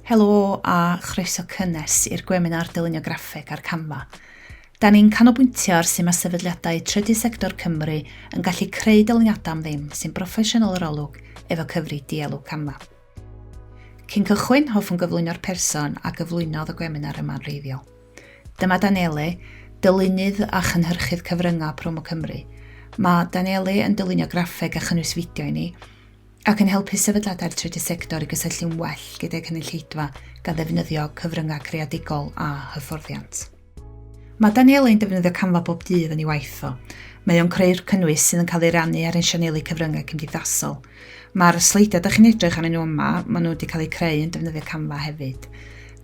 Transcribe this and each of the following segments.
Helo a chroeso cynnes i'r gweminar dylunio graffeg ar Canva. Da ni'n canolbwyntio ar sut mae sefydliadau Trydydd Sector Cymru yn gallu creu dyluniadau am ddim sy'n proffesiynol yr olwg efo cyfri diolch Canva. Cyn cychwyn, hoffwn gyflwyno'r person a gyflwynodd y gweminar yma'n wreiddiol. Dyma Danieli, dylunydd a chynhyrchydd cyfryngau promo-cymru. Mae Danieli yn dylunio graffeg a chynnwys fideo i ni, ac yn helpu sefydliadau'r Trydydd Sector i gysylltu'n well gyda'i cynulleidfa gan ddefnyddio cyfryngau creadigol a hyfforddiant. Mae Danieli'n defnyddio Canva bob dydd yn ei waith o. Mae o'n creu'r cynnwys sydd yn cael ei rannu ar ein sianeli cyfryngau cymdeithasol. Mae'r sleidiau ydych chi'n edrych arnyn nhw yma, maen nhw wedi cael eu creu yn defnyddio Canva hefyd.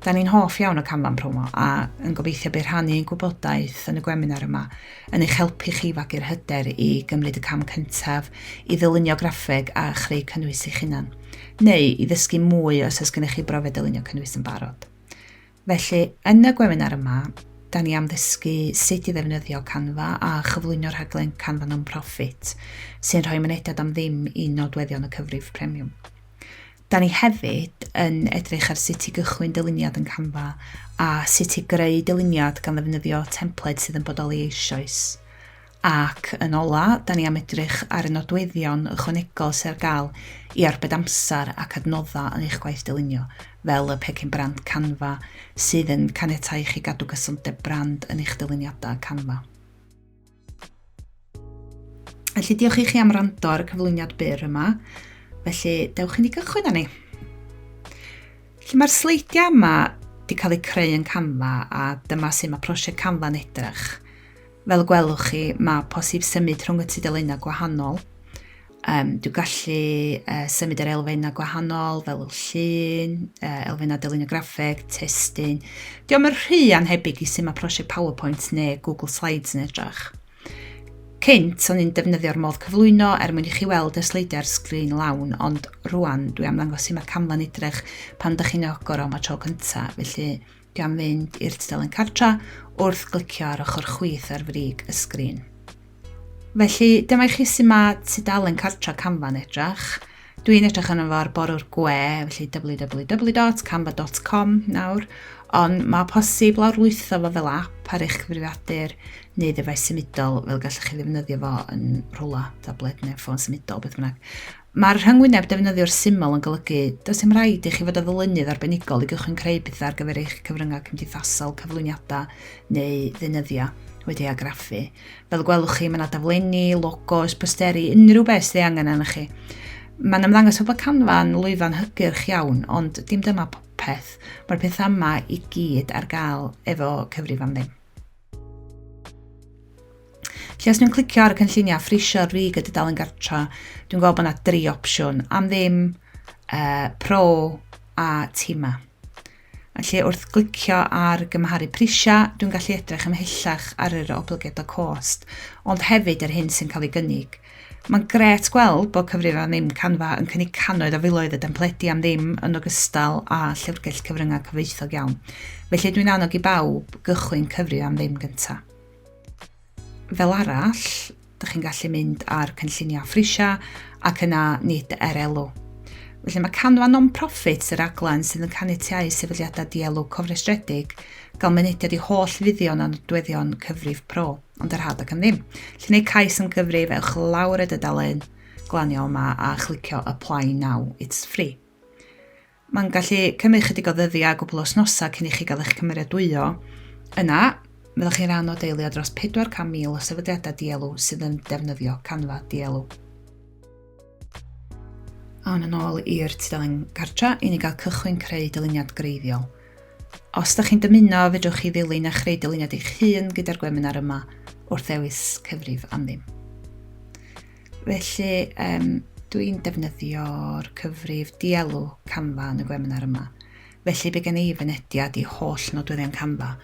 Da ni'n hoff iawn o Canva'n promo a yn gobeithio bydd rhannu'n gwybodaeth yn y gweminar yma yn eich helpu chi fagu'r hyder i gymryd y cam cyntaf i ddylunio graffeg a chreu cynnwys eich hunan, neu i ddysgu mwy os oes gennych chi brofiad dylunio cynnwys yn barod. Felly, yn y gweminar yma, da ni am ddysgu sut i ddefnyddio Canva a chyflwyno'r rhaglen Canva Non-profit sy'n rhoi mynediad am ddim i nodweddion y cyfrif premium. Da ni hefyd yn edrych ar sut i gychwyn dyluniad yn Canva a sut i greu dyluniad gan ddefnyddio templed sydd yn bodoli eisoes. Ac yn ola, da ni am edrych ar y nodweddion ychwanegol sydd ar gael i arbed amser ac adnoddau yn eich gwaith dylunio, fel y pecyn brand Canva sydd yn caniatáu chi gadw gysondeb brand yn eich dyluniadau Canva. Felly diolch i chi am rando ar y cyflwyniad byr yma. Felly, dewch i ni gychwyn â ni. Felly, mae'r sleidiau yma wedi cael eu creu yn Canva a dyma sy'n mae prosiect Canva'n edrych. Fel gwelwch chi, mae posib symud rhwng y tudalennau gwahanol. Dwi'n gallu symud yr elfennau gwahanol fel llun, elfennau dylunio graffeg, testyn. Diolch yn rhy anhebyg i sy'n mae prosiect PowerPoint neu Google Slides yn edrych. Cynt, o'n i'n defnyddio'r modd cyflwyno mwyn i chi weld y sleidiau ar sgrin lawn, ond rwan dwi am ddangos sut mae Canva'n edrych pan ydych chi'n agor o am y tro cyntaf, felly dwi am fynd i'r tudalen cartra wrth glicio ar ochr chwith ar frig y sgrin. Felly, dyma i chi sut mae tudalen cartra Canva'n edrych. Dwi'n edrych yno fo ar borwr gwe, felly www.canva.com nawr, ond mae posib lawrlwytho fo fel app ar eich cyfrifiadur neu ddyfais symudol fel gallwch chi ddefnyddio fo yn rhywle, tablet neu ffôn symudol, beth bynnag. Mae'r rhyngwyneb defnyddio'r syml yn golygu does dim rhaid i chi fod o ddylunydd arbenigol i gychwyn creu pethau ar gyfer eich cyfryngau cymdeithasol, cyflwyniadau neu ddefnyddio wedi agraffu. Fel gwelwch chi, mae yna daflenni, logos, posteri, unrhyw beth sydd angen arnoch chi. Mae'n ymddangos o bod Canva'n lwyfan hygyrch iawn, ond dim dyma popeth. Mae'r pethau yma i gyd ar gael efo cyfrif am ddim. Felly os dwi'n clicio ar y cynlluniau ffrisio rig y dudalen gartra, dwi'n gweld bod yna 3 opsiwn, am ddim, pro a tima. Felly wrth glicio ar gymharu prisia, dwi'n gallu edrych ymhellach ar yr oblygiadau cost, ond hefyd yr hyn sy'n cael ei gynnig. Mae'n gret gweld bod cyfrif am ddim Canva yn cynnig cannoedd o filoedd y dempledi am ddim yn ogystal a llyfrgell cyfryngau cyfoethog iawn. Felly dwi'n annog i bawb gychwyn cyfrif am ddim gyntaf. Fel arall, ydych chi'n gallu mynd ar cynlluniau ffrisia ac yna nid eraill. Felly mae Canva Non-profit yr raglen sydd yn caniatáu sefydliadau diolch cofrestredig gael mynediad i holl fuddion a nodweddion cyfrif pro, ond yr had ac am ddim. Felly wneud cais am gyfrif, ewch lawr y dudalen glanio yma a chlicio Apply Now, it's free. Mae'n gallu cymryd chydig o ddyddiau a gwbl o wythnosau cyn i chi gael eich cymeradwyo. Yna, byddwch chi'n rhan o deulu dros 400,000 o sefydliadau diolch sydd yn defnyddio Canva diolch. Awn yn ôl i'r tudalen cartra i ni gael cychwyn creu dyluniad greiddiol. Os ydych chi'n dymuno, fedrwch chi ddilyn a chreu dyluniad eich hun gyda'r gweminar yma wrth ddewis cyfrif am ddim. Felly, dwi'n defnyddio'r cyfrif diolch Canva yn y gweminar yma. Felly, bydd gen i fynediad i holl nodweddion Canva.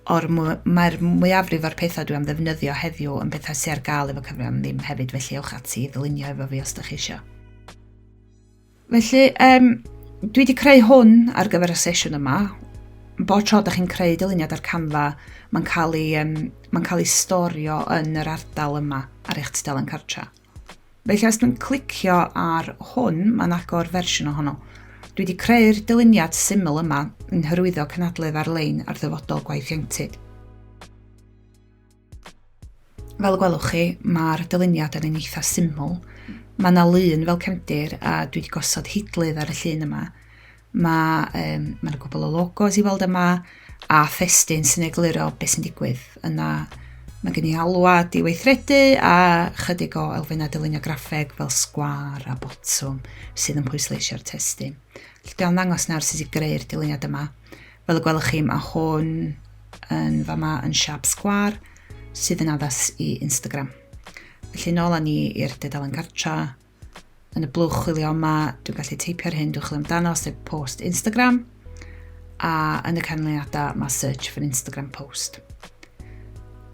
Mae'r mwyafrif o'r pethau dwi am ddefnyddio heddiw yn bethau sy'n ar gael efo cyfrif am ddim hefyd, felly ewch ati i ddylunio efo fi os ydych chi eisiau. Felly, dwi wedi creu hwn ar gyfer y sesiwn yma. Bod tro ydych chi'n creu dyluniad ar Canva, mae'n cael ei storio yn yr ardal yma ar eich tudalen cartra. Felly, os dwi'n clicio ar hwn, mae'n agor fersiwn ohono. Dwi wedi creu'r dyluniad syml yma yn hyrwyddo cynadledd ar-lein ar ddyfodol gwaith ieuenctid. Fel y gwelwch chi, mae'r dyluniad yn un eitha syml. Mae yna lun fel cefndir a dwi wedi gosod hidlydd ar y llun yma. Mae gwbl o logos i weld yma a thestun sy'n egluro beth sy'n digwydd. Yna mae gen i alwad i weithredu a chydig o elfennau dylunio graffeg fel sgwâr a botwm sydd yn pwysleisio'r testun. Dwi'n ddangos nawr sut i greu'r dyluniad yma. Fel y gwelwch chi, mae hwn yn fama yn siap sgwâr sydd yn addas i Instagram. Felly nôl â ni i'r dudalen gartra. Yn y blwch chwilio yma, dwi'n gallu teipio'r hyn dwi'n chwilio amdano sef post Instagram. A yn y canlyniadau mae search for Instagram post.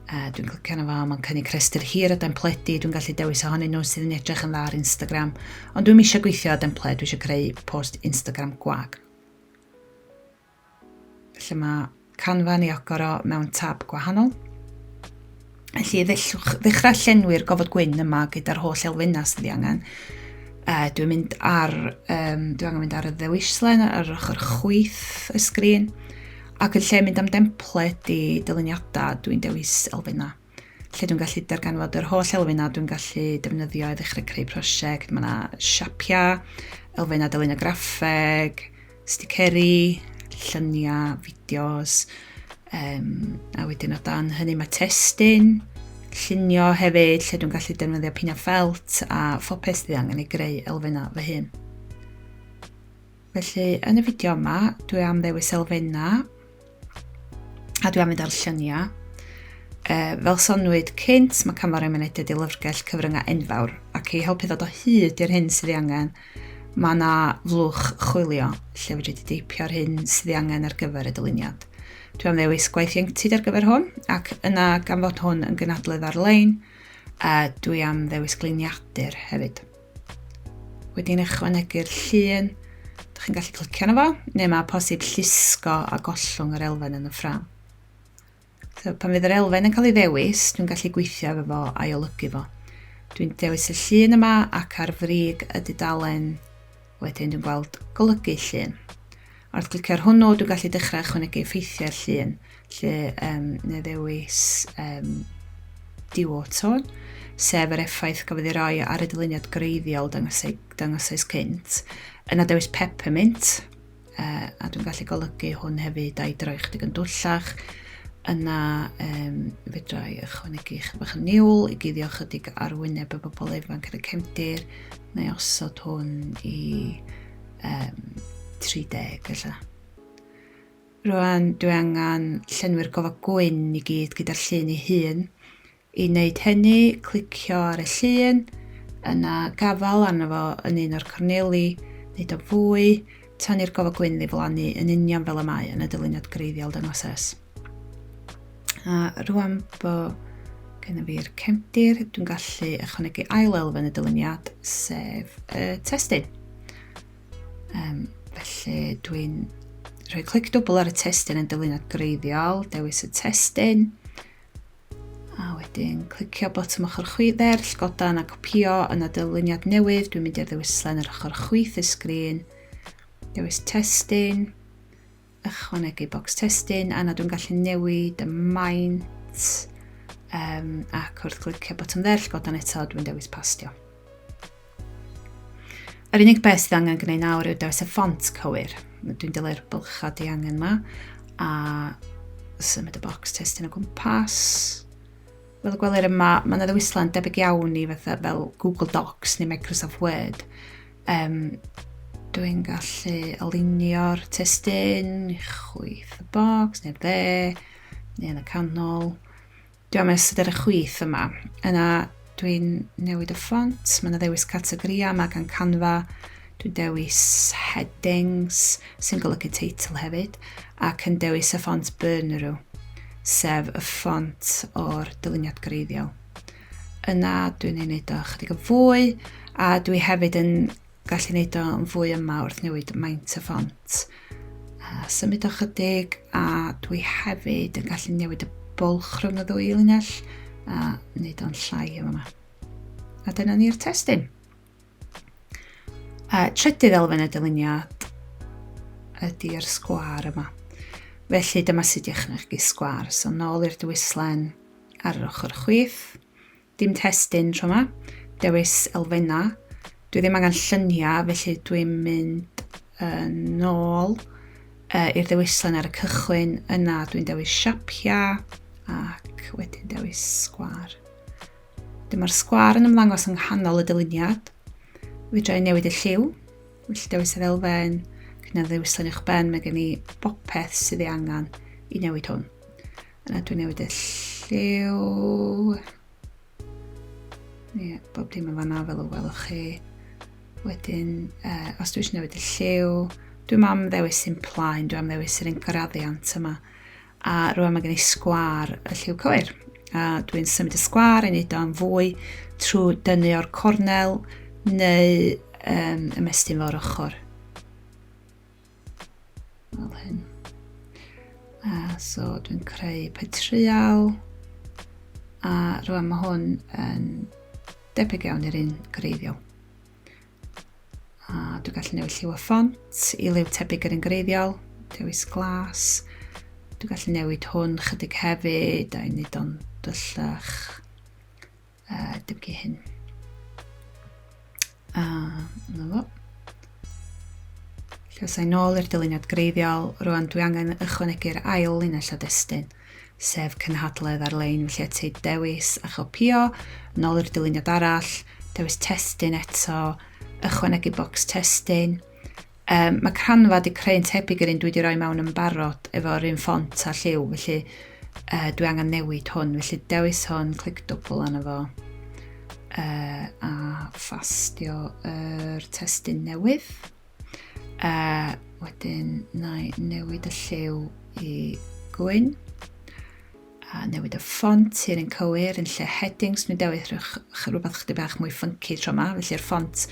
Dwi'n clicio arno fo, mae'n cynnig rhestr hir o dempledu, dwi'n gallu dewis ohonyn nhw sydd yn edrych yn dda ar Instagram, ond dwi'n eisiau gweithio o dempled, dwi'n eisiau creu post Instagram gwag. Felly mae Canfa ni ogor o mewn tab gwahanol. Felly ddechrau llenwi'r gofod gwyn yma gyda'r holl elfennau sydd i angen. Dwi'n angen mynd ar y ddewislen ar ochr chwith y sgrin. Ac yn lle mynd am dempled i dyluniadau, dwi'n dewis elfennau. Lle dwi'n gallu darganfod yr holl elfennau, dwi'n gallu defnyddio i ddechrau creu prosiect. Mae yna siapiau, elfennau dylunio graffeg, sticeri, lluniau, fideos. A wedyn o dan hynny mae testun, llunio hefyd, lle dwi'n gallu defnyddio pinia ffelt a phopeth sydd angen i greu elfennau fy hun. Felly, yn y fideo yma, dwi am ddewis elfennau a dwi am mynd ar lluniau. Fel sonwyd cynt, mae Canfa yn mynediad i lyfrgell cyfryngau enfawr ac i helpu ddod o hyd i'r hyn sydd i angen. Mae yna flwch chwilio lle fedri di deipio'r hyn sydd i angen ar gyfer y dyluniad. Dwi am ddewis gwaith ieuenctid ar gyfer hwn ac yna gan fod hwn yn gynadledd ar-lein, dwi am ddewis gliniadur hefyd. Wedi'n ychwanegu'r llun, ydych chi'n gallu clicio arno fo, neu mae posib llusgo a gollwng yr elfen yn y ffram. Pan fydd yr elfen yn cael ei ddewis, dwi'n gallu gweithio efo fo a'i olygu fo. Dwi'n dewis y llun yma ac ar frig y dudalen wedyn dwi'n gweld golygu llun. Wrth clicio ar hwnnw, dwi'n gallu dechrau ychwanegu effeithiau'r llun, lle neu ddewis diwotwn, sef yr effaith gafodd ei roi ar y dyluniad greiddiol dangosais cynt. Yna dewis peppermint, a dwi'n gallu golygu hwn hefyd a'i droi chydig yn dwllach. Yna fedra i ychwanegu chydig bach yn niwl i guddio chydig ar wyneb y bobl ifanc ar y cefndir, neu osod hwn i 30 ella. Rwan dwi angen llenwi'r gofod gwyn i gyd gyda'r llun ei hun. I wneud hynny, clicio ar y llun, yna gafal arno fo yn un o'r corneli, wneud o fwy, tan i'r gofod gwyn ddiflannu yn union fel y mae yn y dyluniad greiddiol dangosais. A rwan bod genna fi'r cefndir, dwi'n gallu ychwanegu ail elfen y dyluniad, sef y testun. Felly dwi'n rhoi clic dwbl ar y testun yn dyluniad greiddiol, dewis y testun, a wedyn clicio botwm ochr chwydder, llgodan a copio yna dyluniad newydd, dwi'n mynd i'r ddewislen yr ochr chwith y sgrin, dewis testun, ychwanegu bocs testun, a yna dwi'n gallu newid y maint ac wrth clicio botwm dder, llgodan eto, dwi'n dewis pastio. Yr unig beth sydd angen gwneud nawr yw dewis y ffont cywir. Dwi'n dileu'r bylchad i angen yma a symud y bocs testun o gwmpas. Fel y gwelir yma, mae yna ddewislen debyg iawn i fatha fel Google Docs neu Microsoft Word. Dwi'n gallu alinio'r testun, chwith y bocs, neu'r neu yn y canol. Dwi am ystod ar y chwith yma. Yna dwi'n newid y ffont, mae yna ddewis categoria yma gan Canfa. Dwi'n dewis headings, sy'n golygu teitl hefyd, ac yn dewis y ffont Bernarw, sef y ffont o'r dyluniad greiddiol. Yna dwi'n neud o chydig o fwy, a dwi hefyd yn gallu neud o'n fwy yma wrth newid maint y ffont. Symud o chydig a dwi hefyd yn gallu newid y bwlch rhwng y ddwy linell a neud o'n llai yma. A dyna ni'r testun. Trydydd elfen y dyluniad ydy'r sgwâr yma. Felly dyma sut i ychwanegu sgwâr. So nôl i'r dywyslen ar yr ochr chwith. Dim testun tro yma. Dewis elfennau. Dwi ddim angen lluniau, felly dwi'n mynd nôl i'r dewyslen ar y cychwyn. Yna dwi'n dewis siapiau ac wedyn dewis sgwâr. Dyma'r sgwâr yn ymddangos yng nghanol y dyluniad. Fedra i newid y lliw. Felly dewis yr elfen, gyda'r dewyslen uwch ben, mae gen i bopeth sydd ei angen i newid hwn. Yna dwi'n newid y lliw. Bob dim yn fanna fel y welwch chi. Wedyn, os dwi eisiau newid y lliw, dwi'n am ddewis simplaen, dwi'n am ddewis yr engraddiant yma. A rwan mae gen i sgwâr y lliw cywir. A dwi'n symud y sgwâr i wneud o'n fwy trwy dynnu o'r cornel neu ymestyn fo'r ochr. Fel hyn. So dwi'n creu petrial. A rwan mae hwn yn debyg iawn i'r un greiddiol. A dwi'n gallu newid lliw y ffont i liw tebyg yr un greiddiol. Dewis glas. Dwi'n gallu newid hwn chydig hefyd a i wneud o'n dyllach. Dybgu hyn. Yna fo. Llyfsau nôl i'r dyluniad greiddiol. Rwan dwi angen ychwanegu'r ail linell o destun, sef cynhadledd ar-lein. Felly eto dewis a chopio, nôl i'r dyluniad arall, dewis testun eto, ychwanegu bocs testun. Mae Canva wedi creu'n tebyg yr un dwi wedi rhoi mewn yn barod efo'r un ffont a lliw, felly dwi angen newid hwn. Felly dewis hwn, clic dwbl arno fo, a ffastio yr testun newydd. Wedyn na i newid y lliw i gwyn. Newid y ffont i'r un cywir yn lle headings. Dwi'n dewis rhywbeth chydig bach mwy funky tro yma. Felly'r ffont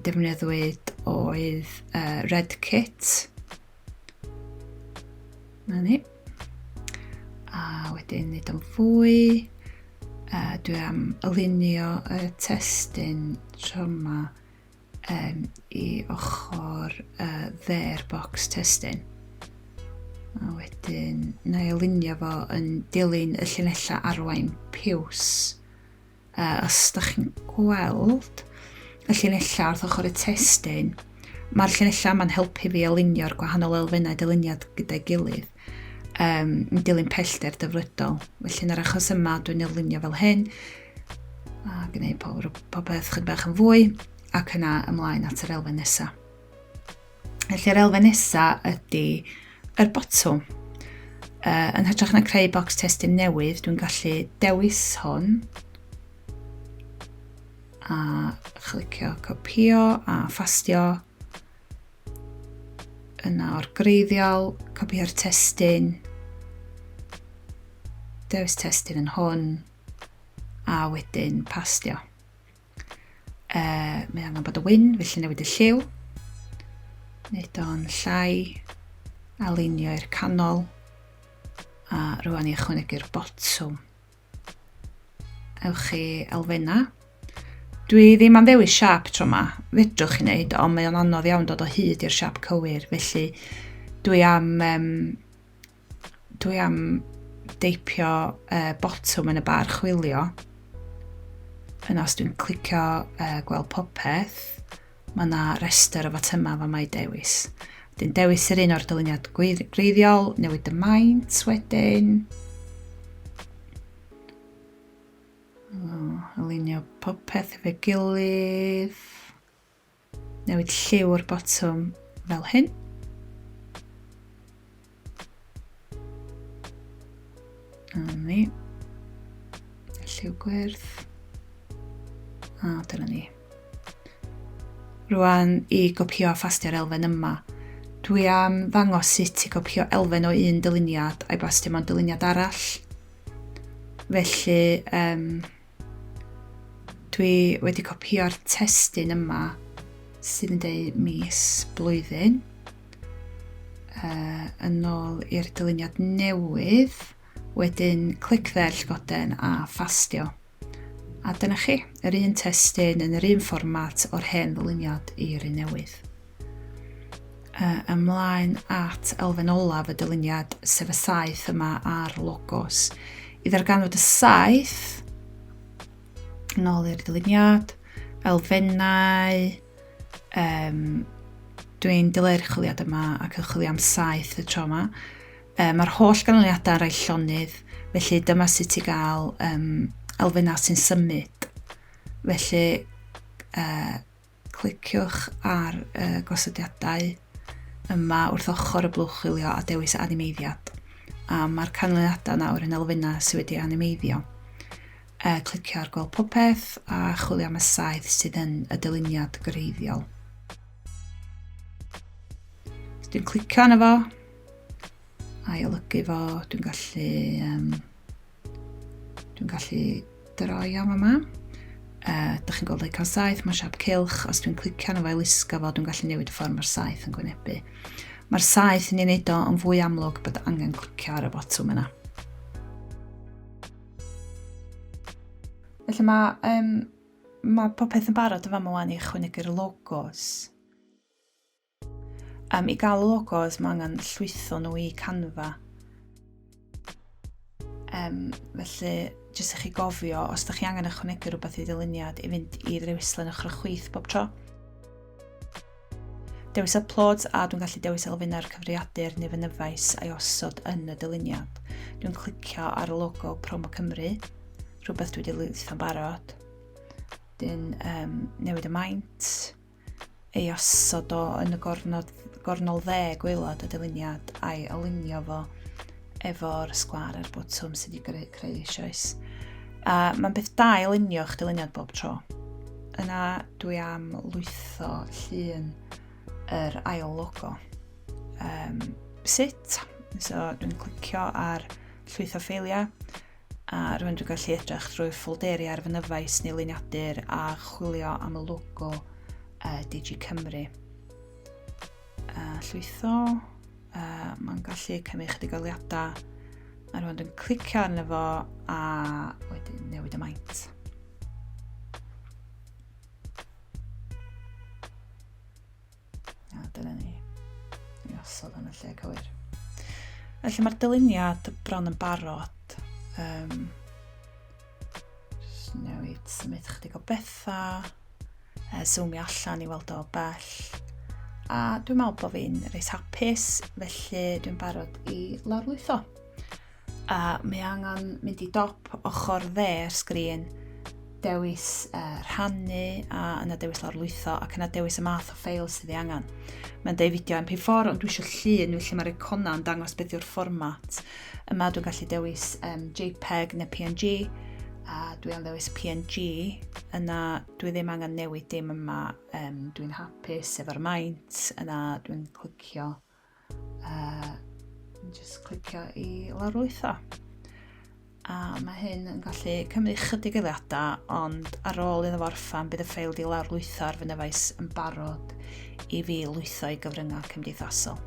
defnyddiwyd oedd Red Kit. Na ni. A wedyn wneud o'n fwy. Dwi am alunio y testun tro yma i ochr dde'r bocs testun. A wedyn na i alunio fo yn dilyn y llinellau arwain piws. Os ydych chi'n gweld y llinellau wrth ochr y testun, mae'r llinellau yma'n helpu fi alunio'r gwahanol elfennau dyluniad gyda'i gilydd. Yn dilyn pellter dyfrydol. Felly yn yr achos yma dwi'n alunio fel hyn. A gwneud popeth chydig bach yn fwy. Ac yna ymlaen at yr elfen nesaf. Felly yr elfen nesaf ydy yr botwm. Yn hytrach na creu bocs testun newydd, dwi'n gallu dewis hwn. A chlicio copio a ffastio. Yna o'r greiddiol, copio'r testun. Dewis testun yn hwn. A wedyn pastio. Mae angen bod y wyn, felly newid y lliw. Wneud o'n llai. Alunio i'r canol. A rwan i ychwanegu'r botwm. Ewch chi elfennau. Dwi ddim am ddewis siap tro yma. Fedrwch chi wneud, ond mae o'n anodd iawn dod o hyd i'r siap cywir. Felly dwi am deipio botwm yn y bar chwilio. Yna os dwi'n clicio gweld popeth, mae yna rester o fatyma fa mae dewis. Dwi'n dewis yr un o'r dyluniad greiddiol, newid y maint wedyn. Alunio popeth efo'i gilydd. Newid lliw o'r botwm fel hyn. Ni. Lliw gwyrdd. A dyna ni. Rwan i gopio a ffastio'r elfen yma. Dwi am ddangos sut i gopio elfen o un dyluniad a'i bastio mewn dyluniad arall. Felly dwi wedi copio'r testun yma sydd yn deud mis blwyddyn. Yn ôl i'r dyluniad newydd. Wedyn clic dde'r llygoden a ffastio. A dyna chi, yr un testun yn yr un fformat o'r hen ddyluniad i'r un newydd. ymlaen at elfen olaf y dyluniad sef y saeth yma ar logos. I ddarganfod y saeth, nôl i'r dyluniad, elfennau, dwi'n dileu'r chwiliad yma ac yn chwilio am saeth y tro yma. Mae'r holl ganlyniadau eraill llonydd, felly dyma sut i gael elfennau sy'n symud. Felly, cliciwch ar gosodiadau yma wrth ochr y blwch chwilio a dewis animeiddiad. A mae'r canlyniadau nawr yn elfennau sydd wedi animeiddio. Clicio ar gweld popeth a chwilio am y saeth sydd yn y dyluniad gwreiddiol. Dwi'n clicio arno fo, a'i olygu fo, dwi'n gallu droi am yma. Dych chi'n gweld cael saeth, mae siap cylch, os dwi'n clicio arno fo i lusgo fo, dwi'n gallu newid y ffordd mae'r saeth yn gwynebu. Mae'r saeth yn ei wneud o yn fwy amlwg bod angen clicio ar y botwm yna. Felly mae popeth yn barod yma wan i ychwanegu'r logos. I gael y logos, mae angen llwytho nhw i Canva. Felly, jyst i chi gofio, os ydych chi angen ychwanegu rhywbeth i ddyluniad i fynd i ddrewislen ochr y chwith bob tro. Dewis uploads a dwi'n gallu dewis elfennau'r cyfriadur neu fynyfais a'i osod yn y dyluniad. Dwi'n clicio ar y logo promo-cymru, rhywbeth dwi wedi lwytho'n barod. Dwi'n newid y maint, ei osod o yn y gornol 10 gwaelod y dyluniad a'i alunio fo efo'r sgwar a'r botwm sydd wedi creu eisoes. Mae'n beth da i alunio'ch dyluniad bob tro. Yna dwi am lwytho llun yr ail logo. Sut? So dwi'n clicio ar llwytho ffeiliau a rwy'n dwi'n gallu edrych drwy ffolderi ar fynyfais neu luniadur a chwilio am y logo Cymru. Llwytho, mae'n gallu cymryd chydig o liadau a rwy'n dwi'n clicio arno fo a wedyn newid y maint. Dyna ni osod yn y lle cywir. Felly mae'r dyluniad bron yn barod. Newid symud chydig o bethau, zoomio allan i weld o bell. A dwi'n meddwl bod fi'n reit hapus, felly dwi'n barod i lawrlwytho. Mae angen mynd i dop ochr 10 sgrin, dewis rhannu a yna dewis lawrlwytho ac yna dewis y math o ffeil sydd ei angen. Mae'n deud fideo MP4 ond dwi eisiau llun, felly mae'r icona yn dangos beth yw'r fformat. Yma dwi'n gallu dewis JPEG neu PNG a dwi am ddewis PNG. Yna dwi ddim angen newid dim yma, dwi'n hapus efo'r maint, yna dwi'n clicio i lawrlwytho. A mae hyn yn gallu cymryd chydig eiliadau, ond ar ôl iddo fo orffen bydd y ffeil di lawrlwytho ar fynyfais yn barod i fi lwytho i gyfryngau cymdeithasol.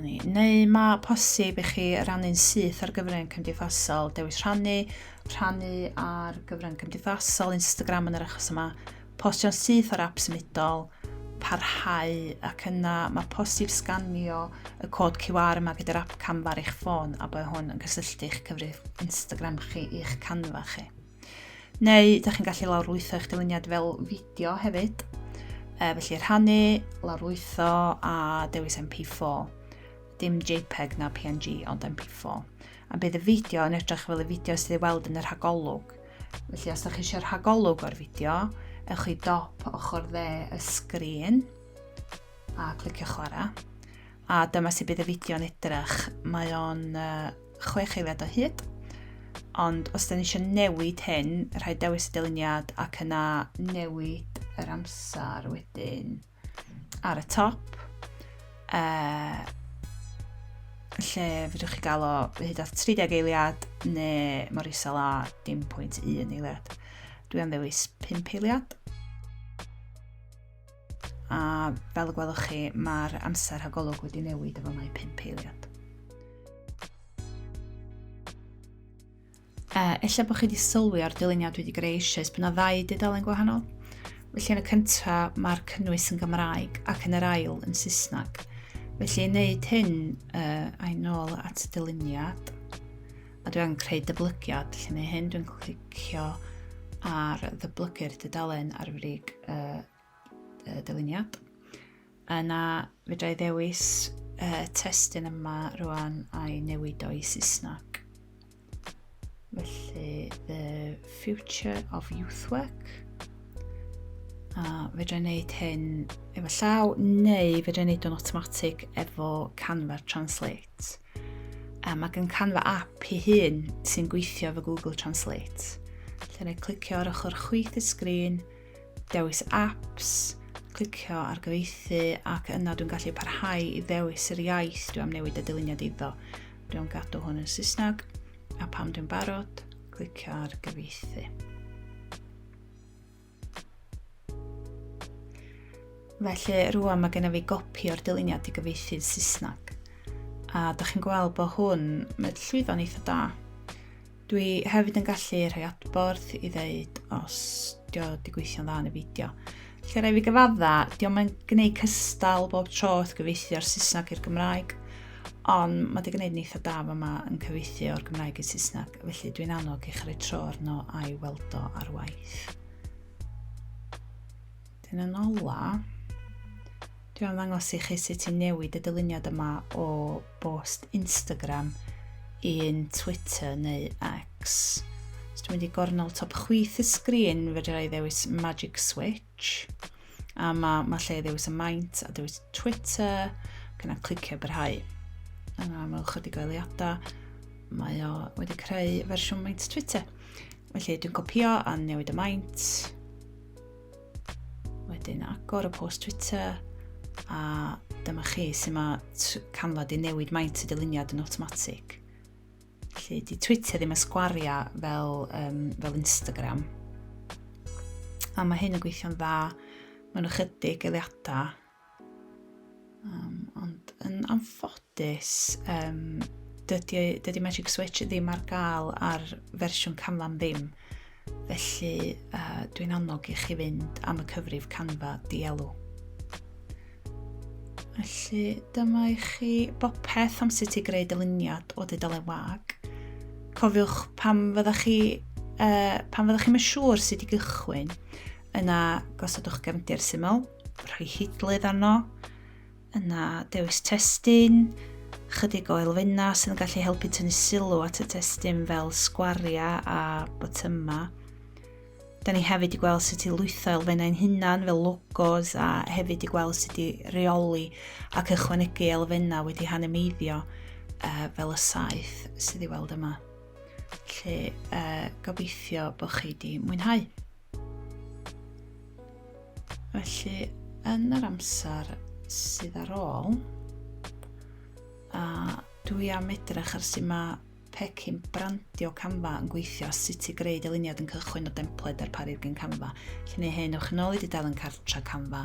Neu mae posib i chi rannu'n syth ar gyfryngau cymdeithasol, dewis rhannu ar gyfryngau cymdeithasol, Instagram yn yr achos yma, postio'n syth ar ap symudol, parhau ac yna mae posib sganio y cod QR yma gyda'r ap Canva ar eich ffôn a bod hwn yn cysylltu eich cyfrif Instagram chi i'ch Canva chi. Neu, ydych chi'n gallu lawrlwytho eich dyluniad fel fideo hefyd. Felly rhannu, lawrlwytho a dewis MP4. Dim JPEG na PNG, ond MP4. A bydd y fideo yn edrych fel y fideo sydd ei weld yn yr rhagolwg. Felly, os ydych chi eisiau'r rhagolwg o'r fideo, ewch chi dop ochr 10 y sgrin a clicio chwarae. A dyma sydd bydd y fideo yn edrych. Mae o'n 6 eiliad o hyd. Ond os ydyn ni eisiau newid hyn, rhaid dewis y dyluniad ac yna newid yr amser wedyn ar y top. Lle fydwch chi gael o hyd at 30 eiliad neu mor isel a dim pwynt 1 eiliad. Dwi am ddewis 5 eiliad. A fel y gwelwch chi, mae'r amser rhagolwg wedi newid efo mai 5 eiliad. Ella bod chi wedi sylwi ar dyluniad wedi greu eisoes bod yna 2 dudalen gwahanol. Felly yn y cyntaf mae'r cynnwys yn Gymraeg ac yn eraill yn Saesneg. Felly i wneud hyn a'i nôl at y dyluniad a dwi'n creu dyblygiad. Felly neu hyn dwi'n clicio ar ddyblygu'r dudalen ar frig dyluniad. Yna fedra i ddewis testyn yma rwan a'i newid o i Saesneg. Felly, the future of youth work. A fedra i wneud hyn efo llaw, neu fedra i wneud o'n automatic efo Canva Translate. Mae gen Canva app ei hun sy'n gweithio efo Google Translate. Lle na i clicio ar ochr chwith y sgrin, dewis apps, clicio ar gyfieithu ac yna dwi'n gallu parhau i ddewis yr iaith dwi'n am newid y dyluniad iddo. Dwi'n gadw hwn yn Saesneg a pam dwi'n barod, clicio ar gyfieithu. Felly rwan mae gennym fi gopi o'r dyluniad i gyfieithu'n Saesneg. A da chi'n gweld bod hwn, mae'n llwyddo'n eitha da. Dwi hefyd yn gallu rhoi adborth i ddeud os dio di gweithio'n dda yn y fideo. Lle rai fi gyfadda, diolch yn gwneud cystal bob tro wrth gyfieithu o'r Saesneg i'r Gymraeg, ond mae di gwneud yn eitha da yma yn cyfieithu o'r Gymraeg i'r Saesneg, felly dwi'n annog i chreu tro arno a'i weld o ar waith. Dyn yn ola, dwi'n ddangos i chi sut ti'n newid y dyluniad yma o bost Instagram i'n Twitter neu X. So dwi'n mynd i gornol top chwith y sgrin, fedra i ddewis Magic Switch. A mae lle ddewis y maint a dewis Twitter, gyda clicio barhau. Yna mewn chydig o eiliadau, mae o wedi creu fersiwn maint Twitter. Felly dwi'n copio a newid y maint. Wedyn agor y post Twitter. A dyma chi sy'n mae Canva di newid maint y dyluniad yn automatic. Felly di Twitter ddim yn sgwario fel Instagram. A mae hyn yn gweithio'n dda mewn ychydig eiliadau. Ond yn anffodus, dydy Magic Switch ddim ar gael ar fersiwn Canva ddim. Felly dwi'n annog i chi fynd am y cyfrif Canva dielw. Felly dyma i chi bopeth am sut i greu dyluniad o dudalen wag. Cofiwch pam fyddach chi'n siŵr sut i gychwyn, yna gosodwch gefndir syml, rhoi hidlydd arno, yna dewis testyn, chydig o elfenna sydd yn gallu helpu tynnu sylw at y testyn fel sgwaria a botyma. Da ni hefyd i gweld sut i lwytho elfennau'n hunan fel logos a hefyd i gweld sut i reoli ac ychwanegu elfennau wedi hanemeiddio fel y saeth sydd i weld yma. Felly gobeithio bod chi wedi mwynhau. Felly yn yr amser sydd ar ôl, dwi am edrych ar sut mae pecyn brandio Canva yn gweithio sut i greu dyluniad yn cychwyn o dempled darparu'r gen Canva. Felly neu hyn, ewch yn ôl i dudalen cartra Canva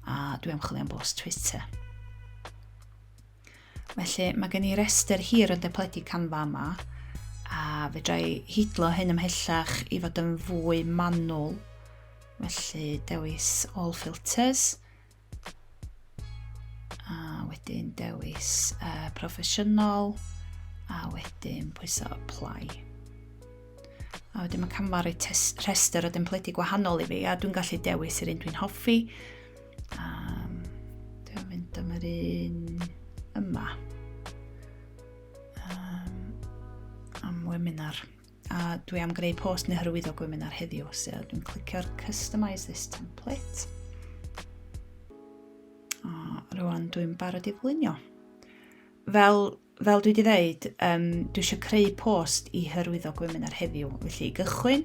a dwi am chwilio am bost Twitter. Felly mae gen i rester hir o dempledu Canva yma a fedra i hidlo hyn ymhellach i fod yn fwy manwl. Felly dewis All Filters a wedyn dewis proffesiynol a wedyn pwyso apply. A wedyn mae Canva rhoi rester o dempledu gwahanol i fi a dwi'n gallu dewis yr un dwi'n hoffi. Dwi'n mynd am yr un yma. Am weminar. A dwi am greu post neu hyrwyddo gweminar heddiw, so dwi'n clicio ar Customise this template. A rwan dwi'n barod i flunio. Fel dwi wedi dweud, dwi eisiau creu post i hyrwyddo gweminar heddiw. Felly i gychwyn,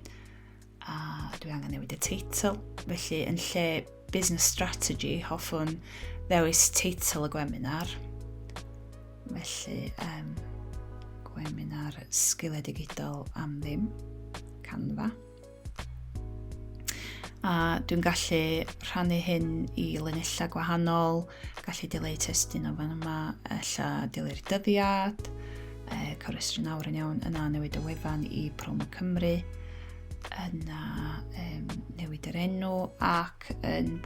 a dwi angen newid y teitl. Felly yn lle Business Strategy, hoffwn ddewis teitl y gweminar. Felly gweminar sgiliau digidol am ddim, Canva. A dwi'n gallu rhannu hyn i linellau gwahanol, gallu dileu testyn o fan yma, ella dileu'r dyddiad, cofrestru nawr yn iawn, yna newid y wefan i promo-cymru, yna newid yr enw ac yn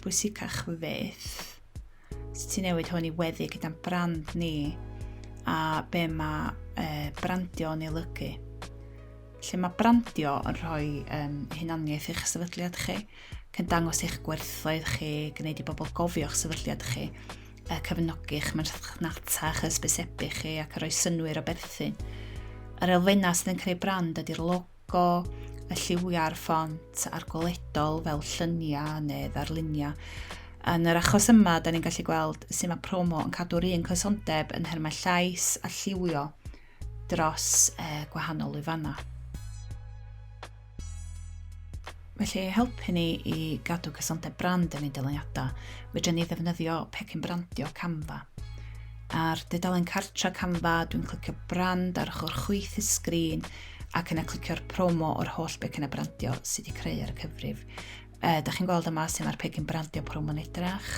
bwysicach beth sut ti'n newid hwn i weddi gyda'n brand ni a be mae brandio yn ei olygu. Lle mae brandio yn rhoi hunaniaeth i'ch sefydliad chi, can dangos eich gwerthoedd chi, gwneud i bobl gofio'ch sefydliad chi, cyfnogi'ch marchnata eich ysbysebu chi ac rhoi synwyr o berthyn. Yr elfennau sydd yn creu brand ydy'r logo, y lliwiau'r ffont a'r gweledol fel lluniau neu ddarluniau. Yn yr achos yma, da ni'n gallu gweld sut mae promo yn cadw'r un cysondeb yn hermau llais a lliwio dros gwahanol lwyfannau. Felly, helpu ni i gadw cysondeb brand yn ei dyluniadau, fedrwn ni ddefnyddio pecyn brandio Canva. Ar dudalen cartra Canva, dwi'n clicio brand ar ochr chwith y sgrin ac yna clicio'r promo o'r holl becyn y brandio sydd wedi creu ar y cyfrif. Da chi'n gweld yma sy'n mae'r pecyn brandio promo'n edrach,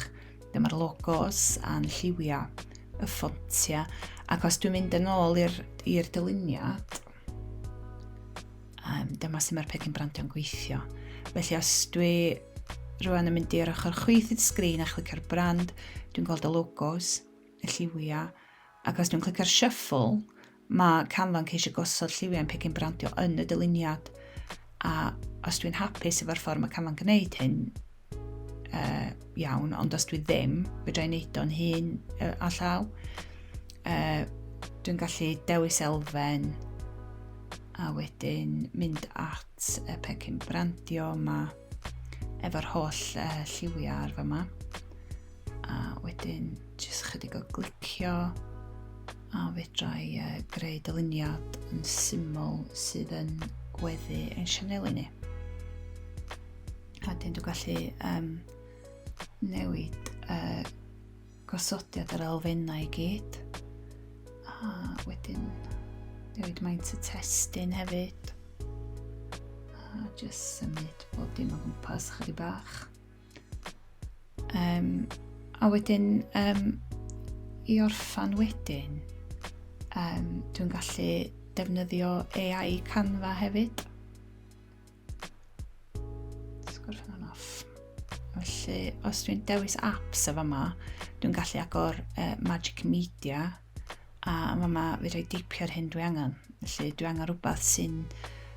dyma'r logos a'n lliwiau, y ffontiau, ac os dwi'n mynd yn ôl i'r dyluniad, dyma sy'n mae'r pecyn brandio'n gweithio. Felly os dwi rwan yn mynd i'r ochr chwith y sgrin a chlicio'r brand, dwi'n gweld y logos, y lliwiau, ac os dwi'n clicio'r shuffle, mae Canfa'n ceisio gosod lliwiau'n pecyn brandio yn y dyluniad. A os dwi'n hapus efo'r ffordd mae Canfa'n gwneud hyn, iawn, ond os dwi ddim, fedra i wneud o'n hun a llaw. Dwi'n gallu dewis elfen a wedyn mynd at y pecyn brandio yma efo'r holl lliwiau ar fyma. A wedyn jyst chydig o glicio a fedra i greu dyluniad yn syml sydd yn gweddu ein sianeli ni. A wedyn dwi'n gallu newid gosodiad yr elfennau i gyd. A wedyn newid maint y testyn hefyd. A jyst symud bob dim o gwmpas chydig bach. A wedyn i orffan wedyn, dwi'n gallu defnyddio AI Canva hefyd. Sgorffen o'n off. Felly, os dwi'n dewis apps efo yma, dwi'n gallu agor Magic Media a yma fedra i dipio'r hyn dwi angen. Felly, dwi angen rhywbeth sy'n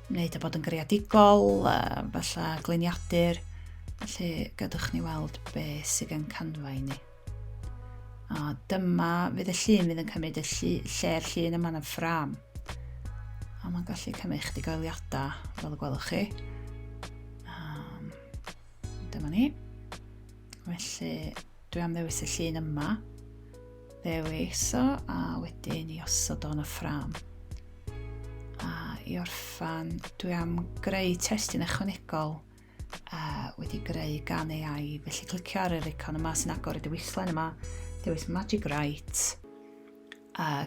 wneud â bod yn greadigol, falle gliniadur. Felly, gadwch ni weld be sydd gan Canva i ni. A dyma fydd y llun fydd yn cymryd lle'r llun yma yn ffram. A mae'n gallu cymryd chydig o eiliadau, fel y gwelwch chi. Dyma ni. Felly, dwi am ddewis y llun yma. Ddewis o, a wedyn i osod o'n y ffram. A i orffan, dwi am greu testyn ychwanegol wedi greu gan AI. Felly, clicio ar yr icon yma sy'n agor y diwyllian yma. Dewis Magic Write.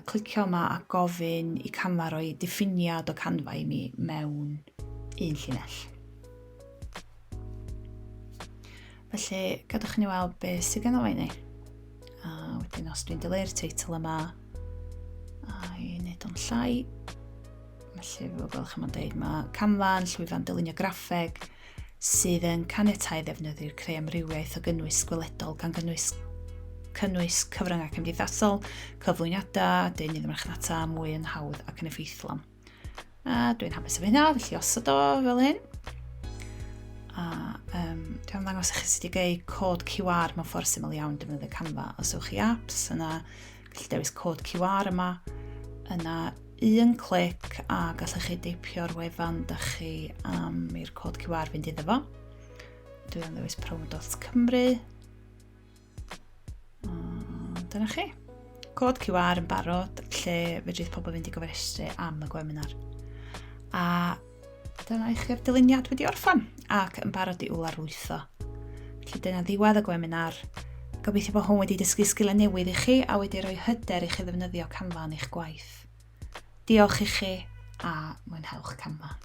Clicio yma a gofyn i Canva roi diffiniad o Canva i mi mewn un llinell. Felly, gadwch ni weld beth sydd gen i ni. A wedyn os dwi'n dileu'r teitl yma a i wneud o'n llai. Felly, fel gwelwch yma'n deud, mae Canfa yn llwyfan dylunio graffeg sydd yn caniatáu ddefnyddio'r creu amrywiaeth o gynnwys gweledol gan cynnwys cyfryngau cymdeithasol, cyflwyniadau, deunydd marchnata mwy yn hawdd ac yn effeithlon. Dwi'n hapus efo hynna, felly osod o fel hyn. A dwi'n ddangos i chi sut i greu cod QR mewn ffordd syml iawn defnyddio Canva. Os ywch chi apps, yna gallu dewis cod QR yma, yna un clic a gallwch chi deipio'r wefan da chi am i'r cod QR fynd iddo fo. Dwi'n dewis promo-cymru. Dyna chi. Cod QR yn barod lle fedrith pobl fynd i gofrestru am y gweminar. A dyna i chi'r dyluniad wedi orffan ac yn barod i wlarlwytho. Felly dyna ddiwedd y gweminar. Gobeithio bod hwn wedi dysgu sgiliau newydd i chi a wedi rhoi hyder i chi ddefnyddio Canfa yn eich gwaith. Diolch i chi a mwynhewch Canfa.